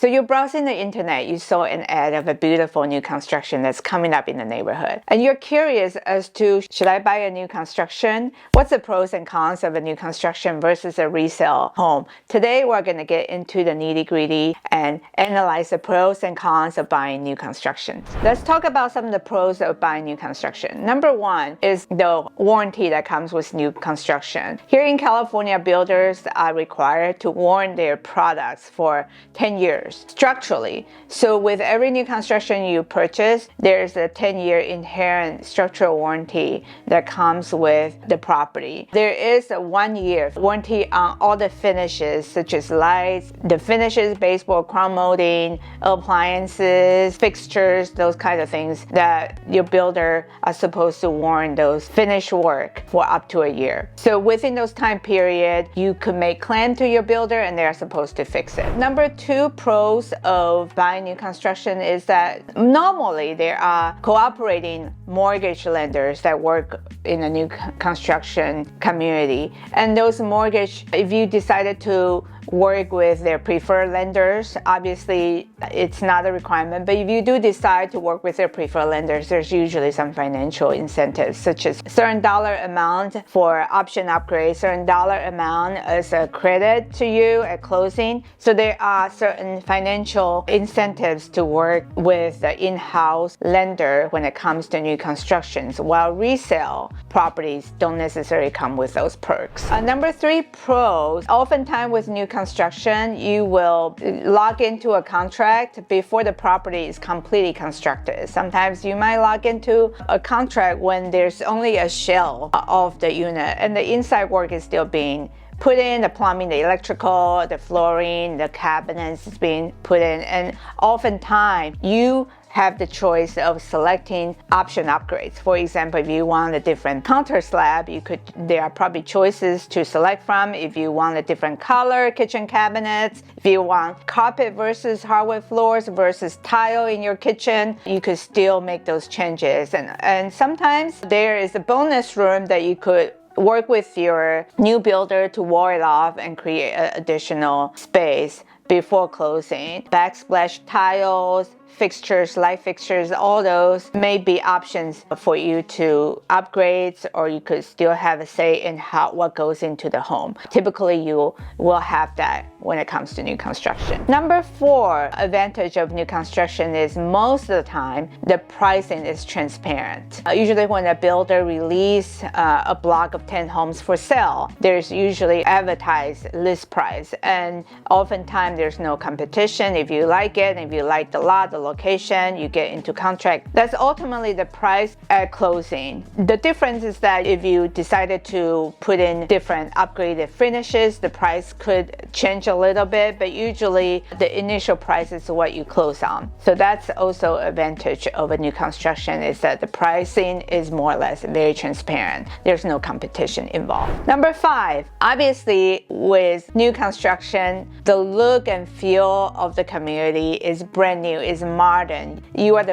So you're browsing the internet, you saw an ad of a beautiful new construction that's coming up in the neighborhood. And you're curious as to, should I buy a new construction? What's the pros and cons of a new construction versus a resale home? Today, we're going to get into the nitty-gritty and analyze the pros and cons of buying new construction. Let's talk about some of the pros of buying new construction. Number one is the warranty that comes with new construction. Here in California, builders are required to warrant their products for 10 years. Structurally. So with every new construction you purchase, there's a 10-year inherent structural warranty that comes with the property. There is a 1-year warranty on all the finishes, such as lights, the finishes, baseboard, crown molding, appliances, fixtures, those kind of things that your builder are supposed to warrant those finished work for up to a year. So within those time period, you could make claim to your builder and they're supposed to fix it. Number two, pros of buying new construction is that normally there are cooperating mortgage lenders that work in a new construction community. And those mortgage, if you decided to work with their preferred lenders, obviously it's not a requirement, but if you do decide to work with their preferred lenders, there's usually some financial incentives, such as certain dollar amount for option upgrade, certain dollar amount as a credit to you at closing. So there are certain financial incentives to work with the in-house lender when it comes to new constructions, while resale properties don't necessarily come with those perks. Number three, pros. Oftentimes with new construction, you will log into a contract before the property is completely constructed. Sometimes you might log into a contract when there's only a shell of the unit and the inside work is still being put in, the plumbing, the electrical, the flooring, the cabinets is being put in, and oftentimes you have the choice of selecting option upgrades. For example, if you want a different counter slab, there are probably choices to select from. If you want a different color kitchen cabinets, if you want carpet versus hardwood floors versus tile in your kitchen, you could still make those changes. And sometimes there is a bonus room that you could work with your new builder to wall it off and create additional space before closing. Backsplash tiles, fixtures, light fixtures, all those may be options for you to upgrade, or you could still have a say in what goes into the home. Typically, you will have that when it comes to new construction. Number four advantage of new construction is most of the time, the pricing is transparent. Usually when a builder releases a block of 10 homes for sale, there's usually advertised list price, and oftentimes there's no competition. If you like it, if you like the lot, the location, you get into contract. That's ultimately the price at closing. The difference is that if you decided to put in different upgraded finishes, the price could change a little bit, but usually the initial price is what you close on. So that's also an advantage of a new construction, is that the pricing is more or less very transparent. There's no competition involved. Number five, obviously with new construction, the look and feel of the community is brand new, is modern. You are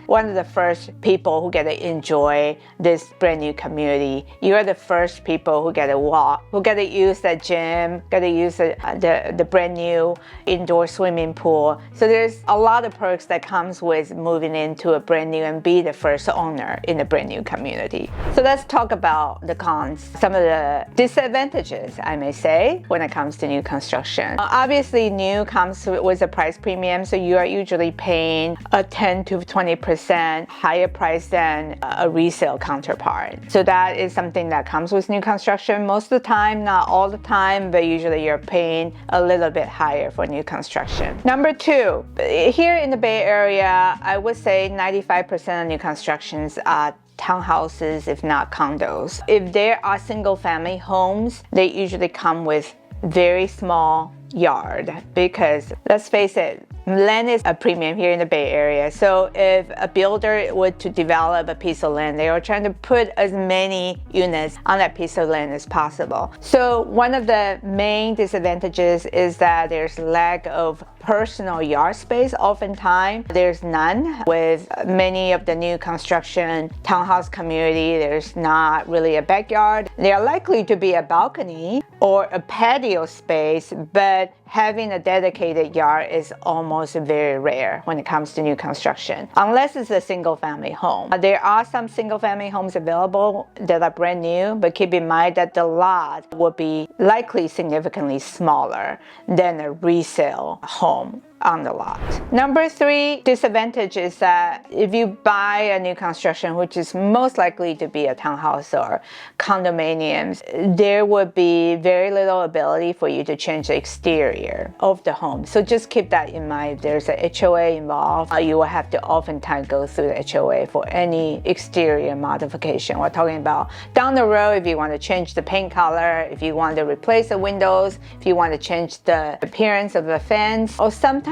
one of the first people who get to enjoy this brand new community. You are the first people who get to walk, who get to use the gym, get to use the brand new indoor swimming pool. So there's a lot of perks that comes with moving into a brand new and be the first owner in a brand new community. So let's talk about the cons, some of the disadvantages, I may say, when it comes to new construction. Obviously, new comes with a price premium, so you are usually paying a 10 to 20% higher price than a resale counterpart. So that is something that comes with new construction most of the time, not all the time, but usually you're paying a little bit higher for new construction. Number two, here in the Bay Area, I would say 95% of new constructions are townhouses, if not condos. If there are single family homes, they usually come with very small yard, because let's face it, land is a premium here in the Bay Area. So if a builder were to develop a piece of land, they are trying to put as many units on that piece of land as possible. So one of the main disadvantages is that there's lack of personal yard space. Oftentimes, there's none. With many of the new construction townhouse community, there's not really a backyard. There are likely to be a balcony or a patio space, but having a dedicated yard is almost very rare when it comes to new construction, unless it's a single family home. There are some single family homes available that are brand new, but keep in mind that the lot will be likely significantly smaller than a resale home on the lot. Number 3 disadvantage is that if you buy a new construction, which is most likely to be a townhouse or condominiums, there would be very little ability for you to change the exterior of the home. So just keep that in mind. If there's a HOA involved, you will have to oftentimes go through the HOA for any exterior modification. We're talking about down the road, if you want to change the paint color, if you want to replace the windows, if you want to change the appearance of the fence, or sometimes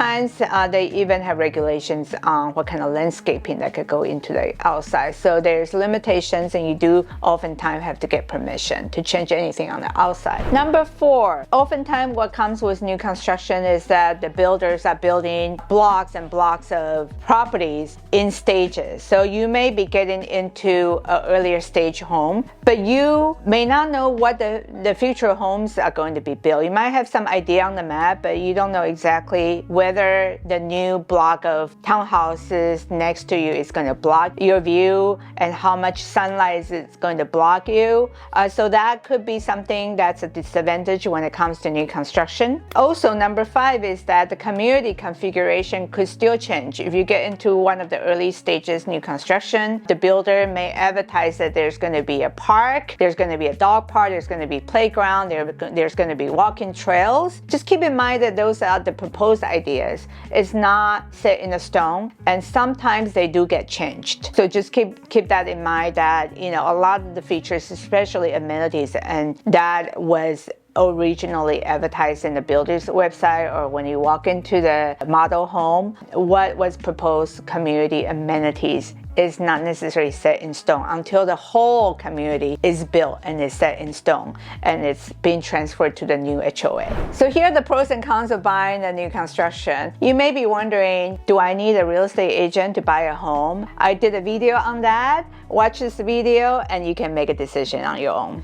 they even have regulations on what kind of landscaping that could go into the outside. So there's limitations, and you do oftentimes have to get permission to change anything on the outside. Number 4, oftentimes what comes with new construction is that the builders are building blocks and blocks of properties in stages. So you may be getting into an earlier stage home, but you may not know what the future homes are going to be built. You might have some idea on the map, but you don't know exactly whether the new block of townhouses next to you is going to block your view and how much sunlight is going to block you. So that could be something that's a disadvantage when it comes to new construction. Also, number 5 is that the community configuration could still change. If you get into one of the early stages new construction, the builder may advertise that there's going to be a park, there's going to be a dog park, there's going to be playground, there's going to be walking trails. Just keep in mind that those are the proposed ideas. It's not set in a stone, and sometimes they do get changed. So just keep that in mind, that a lot of the features, especially amenities, and that was originally advertised in the builder's website or when you walk into the model home, what was proposed community amenities is not necessarily set in stone until the whole community is built and is set in stone and it's being transferred to the new HOA. So here are the pros and cons of buying a new construction. You may be wondering, do I need a real estate agent to buy a home? I did a video on that. Watch this video and you can make a decision on your own.